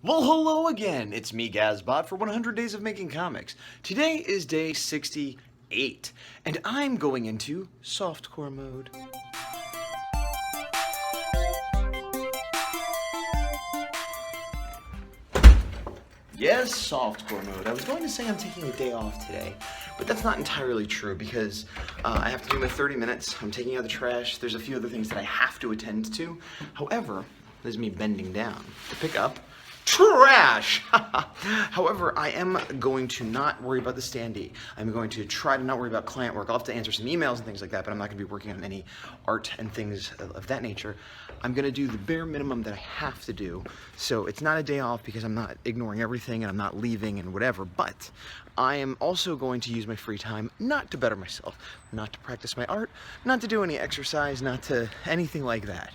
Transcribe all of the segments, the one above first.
Well, hello again. It's me, Gazbot, for 100 Days of Making Comics. Today is day 68, and I'm going into softcore mode. Yes, softcore mode. I was going to say I'm taking a day off today, but that's not entirely true because I have to do my 30 minutes. I'm taking out the trash. There's a few other things that I have to attend to. However, there's me bending down to pick up trash! However, I am going to not worry about the standee. I'm going to try to not worry about client work. I'll have to answer some emails and things like that, but I'm not going to be working on any art and things of that nature. I'm going to do the bare minimum that I have to do. So it's not a day off because I'm not ignoring everything and I'm not leaving and whatever, but I am also going to use my free time not to better myself, not to practice my art, not to do any exercise, not to anything like that.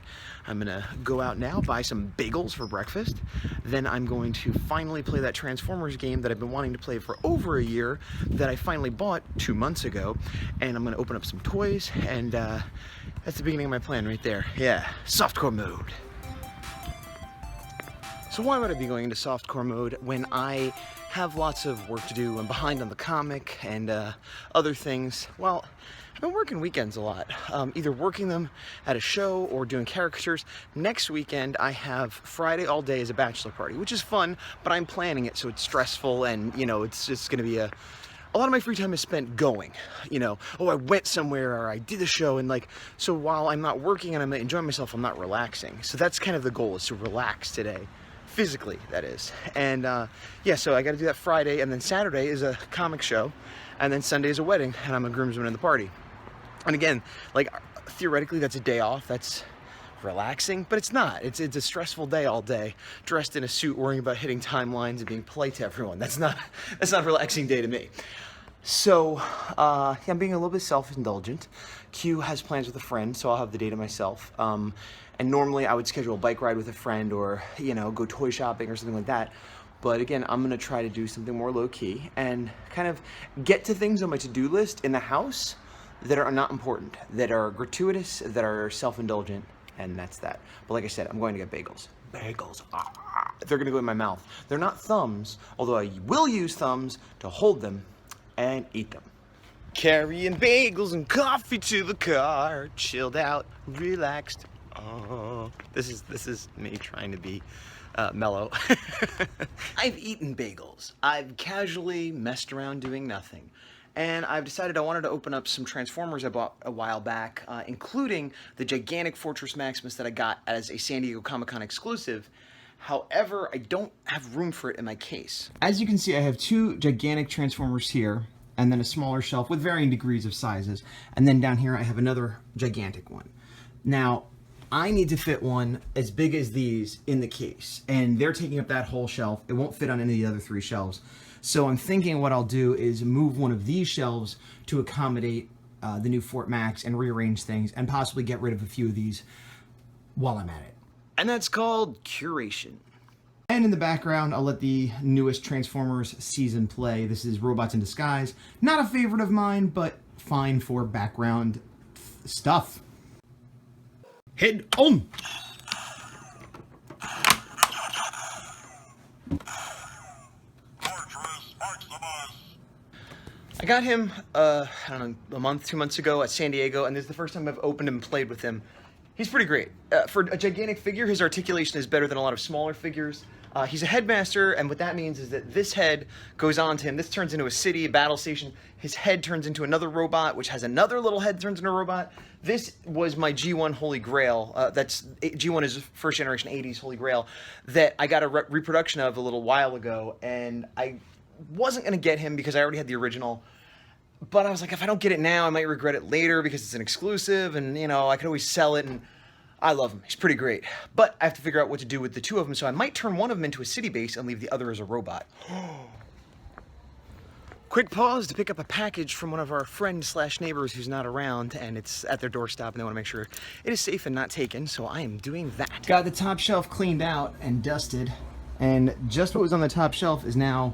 I'm gonna go out now, buy some bagels for breakfast. Then I'm going to finally play that Transformers game that I've been wanting to play for over a year that I finally bought 2 months ago. And I'm gonna open up some toys and that's the beginning of my plan right there. Yeah, softcore mode. So why would I be going into softcore mode when I have lots of work to do? I'm behind on the comic and other things. Well, I've been working weekends a lot, either working them at a show or doing caricatures. Next weekend, I have Friday all day as a bachelor party, which is fun, but I'm planning it, so it's stressful, and, you know, it's just gonna be a lot of my free time is spent going, you know, oh, I went somewhere or I did a show, and like, so while I'm not working and I'm enjoying myself, I'm not relaxing. So that's kind of the goal, is to relax today. Physically, that is. And yeah, so I gotta do that Friday, and then Saturday is a comic show, and then Sunday is a wedding, and I'm a groomsman in the party. And again, like, theoretically that's a day off, that's relaxing, but it's not. It's a stressful day all day, dressed in a suit, worrying about hitting timelines and being polite to everyone. That's not a relaxing day to me. So, yeah, I'm being a little bit self-indulgent. Q has plans with a friend, so I'll have the day to myself. And normally I would schedule a bike ride with a friend or, you know, go toy shopping or something like that. But again, I'm gonna try to do something more low-key and kind of get to things on my to-do list in the house that are not important, that are gratuitous, that are self-indulgent, and that's that. But like I said, I'm going to get bagels. Bagels, they're gonna go in my mouth. They're not thumbs, although I will use thumbs to hold them and eat them. Carrying bagels and coffee to the car, chilled out, relaxed. Oh, this is me trying to be mellow. I've eaten bagels. I've casually messed around doing nothing. And I've decided I wanted to open up some Transformers I bought a while back, including the gigantic Fortress Maximus that I got as a San Diego Comic-Con exclusive. However, I don't have room for it in my case. As you can see, I have two gigantic Transformers here, and then a smaller shelf with varying degrees of sizes. And then down here, I have another gigantic one. Now, I need to fit one as big as these in the case, and they're taking up that whole shelf. It won't fit on any of the other three shelves. So I'm thinking what I'll do is move one of these shelves to accommodate the new Fort Max and rearrange things and possibly get rid of a few of these while I'm at it. And that's called curation. And in the background, I'll let the newest Transformers season play. This is Robots in Disguise. Not a favorite of mine, but fine for background stuff. Head on! I got him, I don't know, a month, 2 months ago at San Diego, and this is the first time I've opened and played with him. He's pretty great. For a gigantic figure, his articulation is better than a lot of smaller figures. He's a headmaster, and what that means is that this head goes on to him. This turns into a city, a battle station. His head turns into another robot, which has another little head turns into a robot. This was my G1 Holy Grail. G1 is first generation 80s Holy Grail that I got a reproduction of a little while ago, and I wasn't gonna get him because I already had the original, but I was like, if I don't get it now, I might regret it later because it's an exclusive, and you know, I could always sell it, and I love him. He's pretty great. But I have to figure out what to do with the two of them, so I might turn one of them into a city base and leave the other as a robot. Quick pause to pick up a package from one of our friends/neighbors who's not around, and it's at their doorstep, and they want to make sure it is safe and not taken, so I am doing that. Got the top shelf cleaned out and dusted, and just what was on the top shelf is now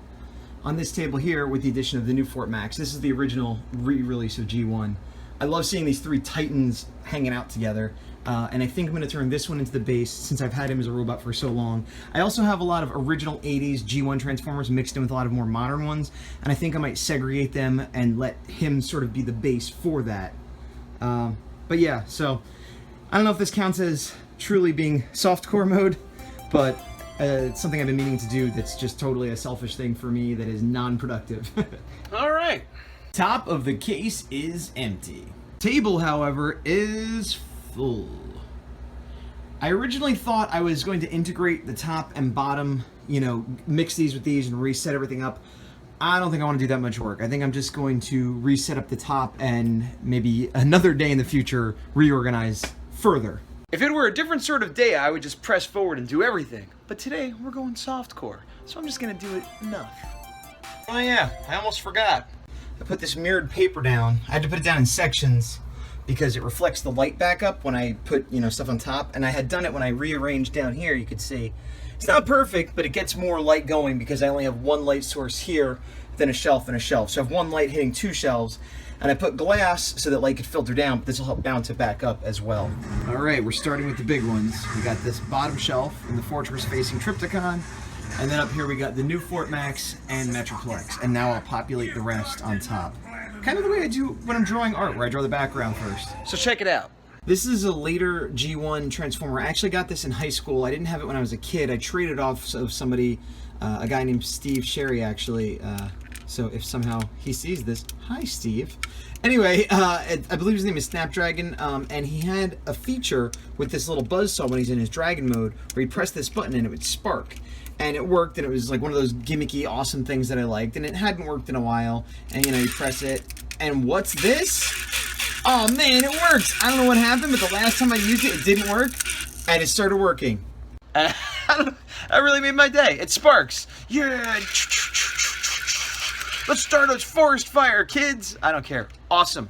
on this table here with the addition of the new Fort Max. This is the original re-release of G1. I love seeing these three titans hanging out together. and I think I'm going to turn this one into the base since I've had him as a robot for so long. I also have a lot of original 80s G1 Transformers mixed in with a lot of more modern ones, and I think I might segregate them and let him sort of be the base for that. But yeah, so I don't know if this counts as truly being softcore mode, but it's something I've been meaning to do that's just totally a selfish thing for me that is non-productive. All right. Top of the case is empty. Table, however, is full. I originally thought I was going to integrate the top and bottom, you know, mix these with these and reset everything up. I don't think I want to do that much work. I think I'm just going to reset up the top and maybe another day in the future reorganize further. If it were a different sort of day, I would just press forward and do everything. But today, we're going softcore, so I'm just gonna do it enough. Oh yeah, I almost forgot. I put this mirrored paper down. I had to put it down in sections because it reflects the light back up when I put, you know, stuff on top. And I had done it when I rearranged down here, you could see. It's not perfect, but it gets more light going because I only have one light source here, then a shelf and a shelf. So I have one light hitting two shelves. And I put glass so that light could filter down, but this will help bounce it back up as well. All right, we're starting with the big ones. We got this bottom shelf in the fortress facing Trypticon, and then up here we got the new Fort Max and Metroplex, and now I'll populate the rest on top. Kind of the way I do when I'm drawing art, where I draw the background first. So check it out. This is a later G1 Transformer. I actually got this in high school. I didn't have it when I was a kid. I traded off of somebody, a guy named Steve Sherry, actually. So if somehow he sees this, hi Steve. Anyway, I believe his name is Snapdragon, and he had a feature with this little buzzsaw when he's in his dragon mode, where he'd press this button and it would spark. And it worked, and it was like one of those gimmicky, awesome things that I liked, and it hadn't worked in a while. And you know, you press it, and what's this? Oh man, it works! I don't know what happened, but the last time I used it, it didn't work, and it started working. That really made my day. It sparks. Yeah. Let's start a forest fire, kids. I don't care. Awesome.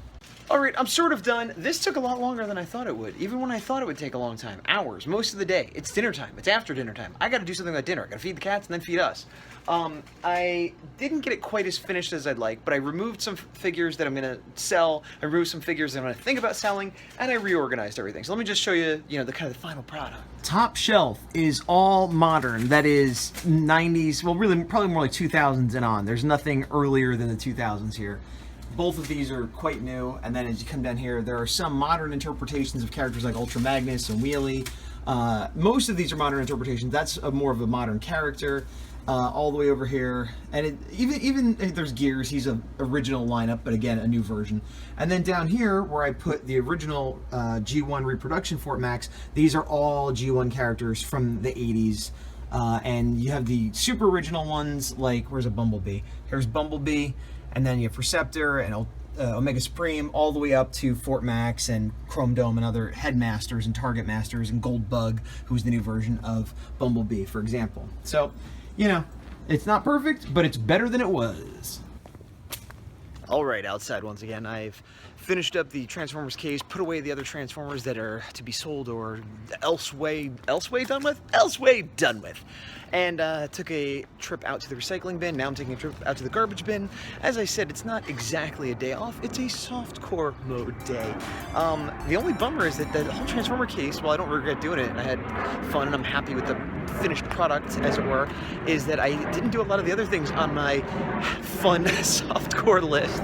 All right, I'm sort of done. This took a lot longer than I thought it would. Even when I thought it would take a long time. Hours, most of the day. It's dinner time. It's after dinner time. I gotta do something about dinner. I gotta feed the cats and then feed us. I didn't get it quite as finished as I'd like, but I removed some figures that I'm gonna sell. I removed some figures that I'm gonna think about selling, and I reorganized everything. So let me just show you, the kind of the final product. Top shelf is all modern. That is 90s, well really probably more like 2000s and on. There's nothing earlier than the 2000s here. Both of these are quite new, and then as you come down here, there are some modern interpretations of characters like Ultra Magnus and Wheelie. Most of these are modern interpretations. That's more of a modern character. All the way over here, and even there's Gears. He's an original lineup, but again a new version. And then down here, where I put the original G1 reproduction Fort Max, these are all G1 characters from the 80s. And you have the super original ones, like where's a Bumblebee? Here's Bumblebee, and then you have Perceptor and Omega Supreme, all the way up to Fort Max and Chrome Dome and other Headmasters and Target Masters and Gold Bug, who's the new version of Bumblebee, for example. So, you know, it's not perfect, but it's better than it was. All right, outside once again. I've finished up the Transformers case, put away the other Transformers that are to be sold or elsewhere done with. And took a trip out to the recycling bin. Now I'm taking a trip out to the garbage bin. As I said, it's not exactly a day off. It's a softcore mode day. The only bummer is that the whole Transformer case, while I don't regret doing it, and I had fun and I'm happy with the finished product, as it were, is that I didn't do a lot of the other things on my fun softcore list.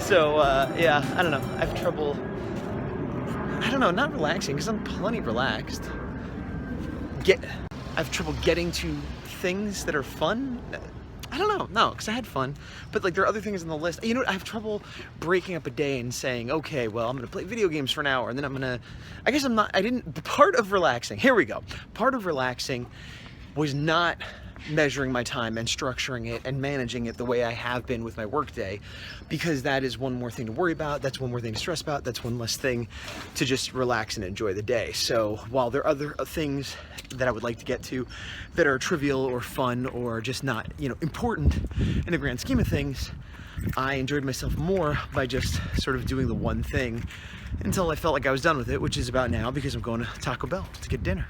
So, yeah, I don't know. I have trouble, not relaxing, because I'm plenty relaxed. I have trouble getting to things that are fun. I don't know, no, because I had fun, but like there are other things on the list. You know what, I have trouble breaking up a day and saying, okay, well, I'm gonna play video games for an hour, and then part of relaxing, here we go. Part of relaxing was not measuring my time and structuring it and managing it the way I have been with my workday, because that is one more thing to worry about, that's one more thing to stress about, that's one less thing to just relax and enjoy the day. So while there are other things that I would like to get to that are trivial or fun or just not, important in the grand scheme of things, I enjoyed myself more by just sort of doing the one thing until I felt like I was done with it, which is about now, because I'm going to Taco Bell to get dinner.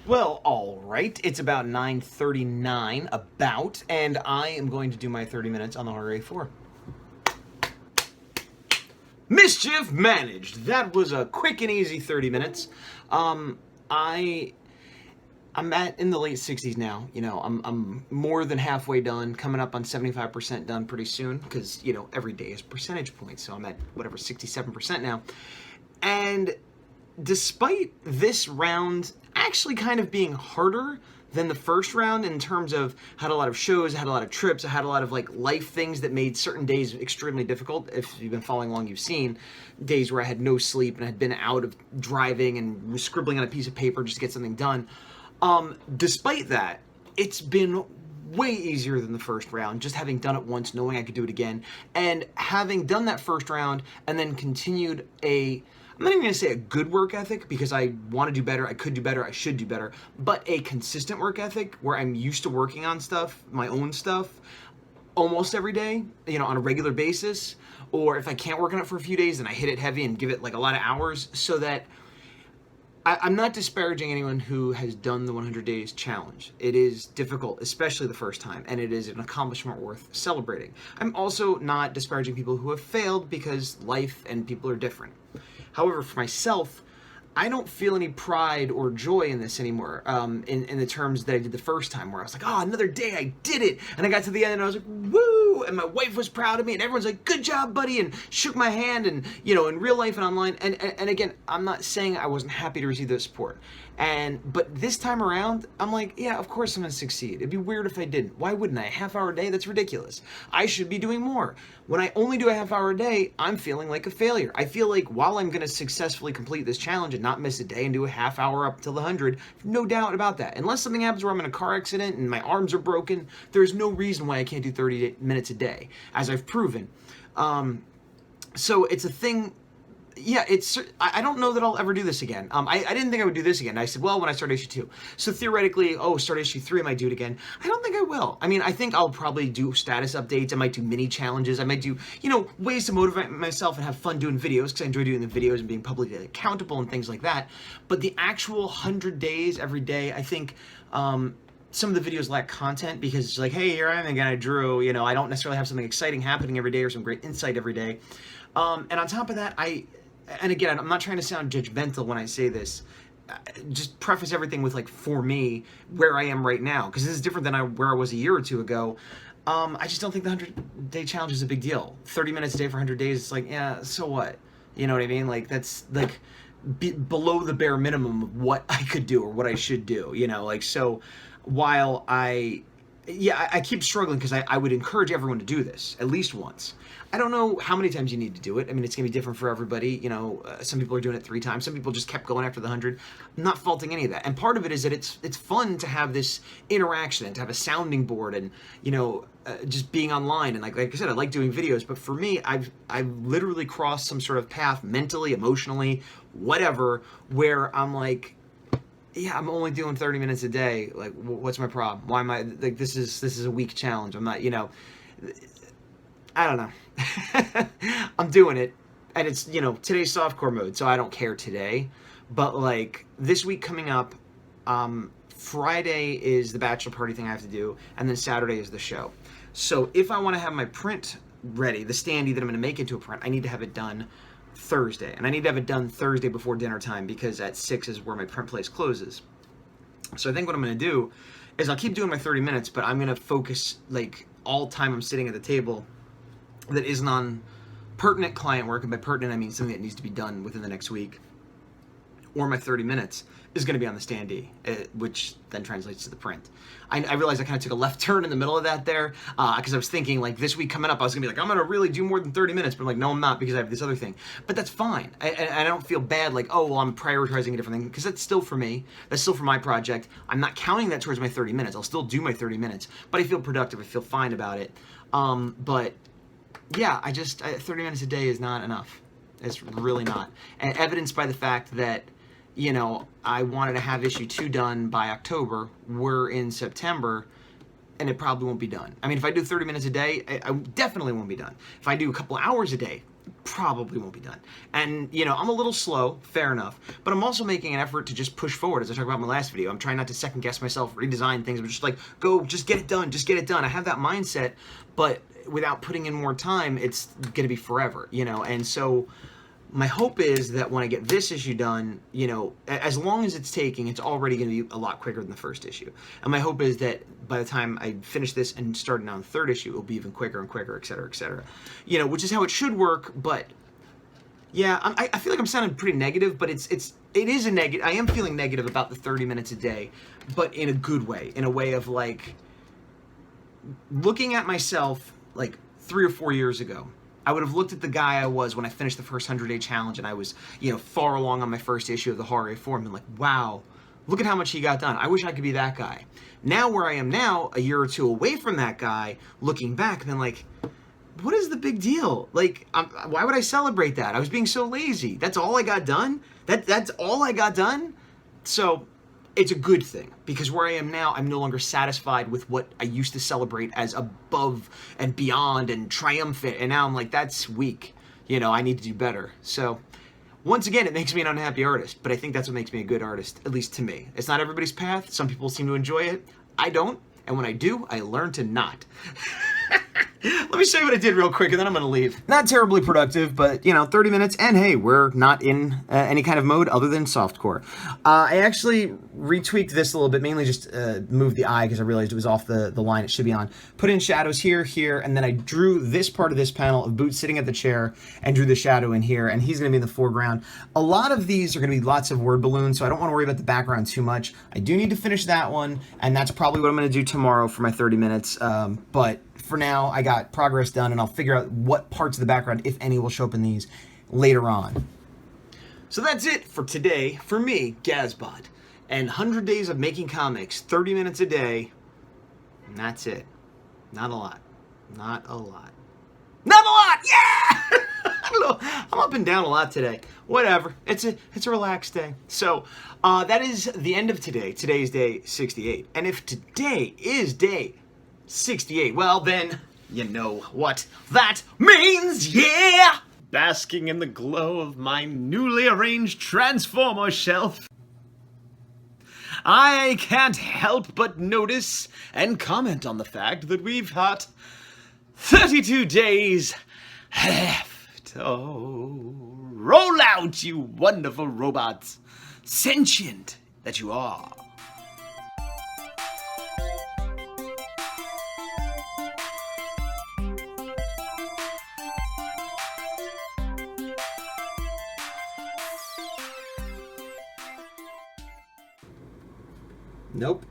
Well, all right, it's about 9:39 and I am going to do my 30 minutes on the RA4. Mr. Mischief managed. That was a quick and easy 30 minutes. I'm in the late 60s now. You know, I'm more than halfway done, coming up on 75% done pretty soon, because, you know, every day is percentage points, so I'm at whatever 67% now. And despite this round actually kind of being harder than the first round in terms of I had a lot of shows, I had a lot of trips, I had a lot of like life things that made certain days extremely difficult. If you've been following along, you've seen days where I had no sleep and I had been out of driving and was scribbling on a piece of paper just to get something done. Despite that, it's been way easier than the first round, just having done it once, knowing I could do it again, and having done that first round and then continued I'm not even going to say a good work ethic, because I want to do better, I could do better, I should do better, but a consistent work ethic where I'm used to working on stuff, my own stuff, almost every day, you know, on a regular basis, or if I can't work on it for a few days, then I hit it heavy and give it like a lot of hours, so that I'm not disparaging anyone who has done the 100 Days Challenge. It is difficult, especially the first time, and it is an accomplishment worth celebrating. I'm also not disparaging people who have failed, because life and people are different. However, for myself, I don't feel any pride or joy in this anymore, in the terms that I did the first time, where I was like, oh, another day, I did it! And I got to the end and I was like, woo! And my wife was proud of me, and everyone's like, good job, buddy, and shook my hand, and, you know, in real life and online. And again, I'm not saying I wasn't happy to receive the support. But this time around, I'm like, yeah, of course I'm gonna succeed. It'd be weird if I didn't. Why wouldn't I? A half-hour a day? That's ridiculous. I should be doing more. When I only do a half-hour a day, I'm feeling like a failure. I feel like while I'm gonna successfully complete this challenge and not miss a day and do a half-hour up till the 100, no doubt about that. Unless something happens where I'm in a car accident and my arms are broken, there's no reason why I can't do 30 minutes a day, as I've proven. So it's a thing. Yeah, I don't know that I'll ever do this again. I didn't think I would do this again. I said, well, when I start issue 2. So theoretically, start issue 3, I might do it again. I don't think I will. I mean, I think I'll probably do status updates. I might do mini challenges. I might do, you know, ways to motivate myself and have fun doing videos, because I enjoy doing the videos and being publicly accountable and things like that. But the actual 100 days every day, I think, some of the videos lack content, because it's like, hey, here I am again, I drew, you know, I don't necessarily have something exciting happening every day or some great insight every day. And on top of that, and again, I'm not trying to sound judgmental when I say this, just preface everything with, like, for me, where I am right now, because this is different than where I was a year or two ago. I just don't think the 100-day challenge is a big deal. 30 minutes a day for 100 days, it's like, yeah, so what? You know what I mean? Like, that's, like, below the bare minimum of what I could do or what I should do, you know? Like, so while I keep struggling, because I would encourage everyone to do this at least once. I don't know how many times you need to do it. I mean, it's going to be different for everybody. You know, some people are doing it 3 times. Some people just kept going after the 100. I'm not faulting any of that. And part of it is that it's fun to have this interaction and to have a sounding board and, you know, just being online. And like I said, I like doing videos. But for me, I've literally crossed some sort of path mentally, emotionally, whatever, where I'm like, yeah, I'm only doing 30 minutes a day. Like, what's my problem? Why am I, like, this is a weak challenge. I'm not, you know, I don't know. I'm doing it, and it's, you know, today's softcore mode, so I don't care today. But, like, this week coming up, Friday is the bachelor party thing I have to do, and then Saturday is the show. So if I want to have my print ready, the standee that I'm going to make into a print, I need to have it done Thursday. And I need to have it done Thursday before dinner time, because at 6 is where my print place closes. So I think what I'm going to do is I'll keep doing my 30 minutes, but I'm going to focus, like, all time I'm sitting at the table that isn't on pertinent client work, and by pertinent I mean something that needs to be done within the next week, or my 30 minutes is going to be on the standee, which then translates to the print. I realized I kind of took a left turn in the middle of that there, because I was thinking, like, this week coming up, I was going to be like, I'm going to really do more than 30 minutes, but I'm like, no, I'm not, because I have this other thing. But that's fine. I don't feel bad, like, oh, well, I'm prioritizing a different thing, because that's still for me. That's still for my project. I'm not counting that towards my 30 minutes. I'll still do my 30 minutes, but I feel productive. I feel fine about it. But yeah, 30 minutes a day is not enough. It's really not. And evidenced by the fact that, you know, I wanted to have issue 2 done by October. We're in September, and it probably won't be done. I mean, if I do 30 minutes a day, I definitely won't be done. If I do a couple hours a day, probably won't be done. And, you know, I'm a little slow, fair enough, but I'm also making an effort to just push forward, as I talked about in my last video. I'm trying not to second guess myself, redesign things, but just like, go, just get it done, just get it done. I have that mindset, but without putting in more time, it's going to be forever, you know? And so my hope is that when I get this issue done, you know, as long as it's taking, it's already going to be a lot quicker than the first issue. And my hope is that by the time I finish this and start on the third issue, it'll be even quicker and quicker, et cetera, et cetera. You know, which is how it should work. But yeah, I feel like I'm sounding pretty negative, but it is a negative. I am feeling negative about the 30 minutes a day, but in a good way, in a way of like looking at myself like 3 or 4 years ago. I would have looked at the guy I was when I finished the first 100-day challenge and I was, you know, far along on my first issue of the Horror Forum and like, wow, look at how much he got done. I wish I could be that guy. Now where I am now, a year or two away from that guy, looking back, then like, what is the big deal? Like, why would I celebrate that? I was being so lazy. That's all I got done? That's all I got done? So it's a good thing, because where I am now, I'm no longer satisfied with what I used to celebrate as above and beyond and triumphant, and now I'm like, that's weak. You know, I need to do better. So once again, it makes me an unhappy artist, but I think that's what makes me a good artist, at least to me. It's not everybody's path. Some people seem to enjoy it. I don't, and when I do, I learn to not. Let me show you what I did real quick, and then I'm going to leave. Not terribly productive, but, you know, 30 minutes, and hey, we're not in any kind of mode other than softcore. I actually retweaked this a little bit, mainly just moved the eye because I realized it was off the line it should be on. Put in shadows here, here, and then I drew this part of this panel of Boots sitting at the chair and drew the shadow in here, and he's going to be in the foreground. A lot of these are going to be lots of word balloons, so I don't want to worry about the background too much. I do need to finish that one, and that's probably what I'm going to do tomorrow for my 30 minutes, but for now, I got progress done, and I'll figure out what parts of the background, if any, will show up in these later on. So that's it for today, for me, Gazbot, and 100 days of making comics, 30 minutes a day, and that's it. Not a lot. Not a lot. Not a lot! Yeah! I don't know. I'm up and down a lot today. Whatever. It's a relaxed day. So, that is the end of today. Today is day 68. And if today is day 68. Well, then, you know what that means, yeah! Basking in the glow of my newly arranged Transformer shelf, I can't help but notice and comment on the fact that we've got 32 days left. Oh, roll out, you wonderful robots, sentient that you are. Nope.